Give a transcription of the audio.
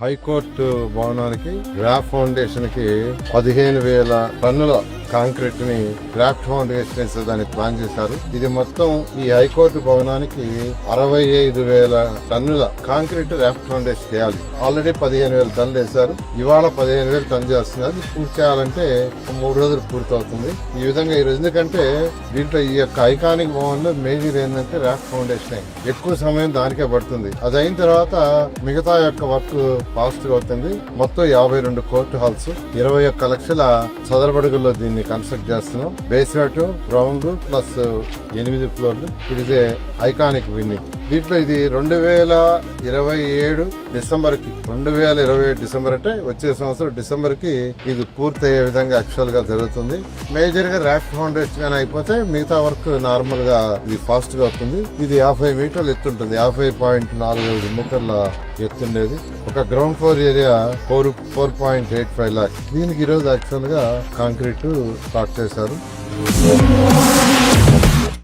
High court భవనానికి graph foundation కి 15,000 టన్నుల కాంక్రీట్ ని గ్రాఫ్ట్ ఫౌండేషన్ వేసేదానికి ప్లాన్ చేశారు. ఇది మొత్తం ఈ హైకోర్టు భవనానికి 65,000 టన్నుల కాంక్రీట్ గ్రాఫ్ట్ ఫౌండేషన్ చేయాలి. ఆల్రెడీ 15,000 టన్నులు వేశారు. ఇవాళ 15,000 టన్ను చేస్తున్నారు. పూర్తి చేయాలంటే 3 రోజులు పూర్తి అవుతుంది. ఈ విధంగా ఈ రోజు ఎందుకంటే దీంట్లో ఈ యొక్క ఐకానిక్ భవన్ లో మేజర్ ఏంటంటే గ్రాఫ్ట్ ఫౌండేషన్ ఎక్కువ సమయం దానికే పడుతుంది. అది అయిన తర్వాత మిగతా యొక్క వర్క్ ఫాస్ట్ గా అవుతుంది. మొత్తం 52 కోర్టు హాల్స్ 21 లక్షల చదరపడుగుల్లో దీన్ని కన్స్ట్రక్ట్ చేస్తున్నాం. బేస్మెంట్, గ్రౌండ్ ప్లస్ 8 ఫ్లోర్లు. ఇది ఐకానిక్ విన్నింగ్. దీంట్లో ఇది 2027 డిసెంబర్ కి 2027 డిసెంబర్ అంటే వచ్చే సంవత్సరం డిసెంబర్ కి ఇది పూర్తి అయ్యే విధంగా యాక్చువల్ గా జరుగుతుంది. మేజర్ గా రాఫ్ట్ ఫౌండేషన్ గానీ అయిపోతే మిగతా వర్క్ నార్మల్ గా ఇది ఫాస్ట్ గా అవుతుంది. ఇది 50 మీటర్లు ఎత్తుంటుంది. 50.45 మీటర్ల ఎత్తుండేది. ఒక గ్రౌండ్ ఫ్లోర్ ఏరియా 4.85 లాక్స్. దీనికి ఈరోజు యాక్చువల్ గా కాంక్రీట్ స్టార్ట్ చేశారు.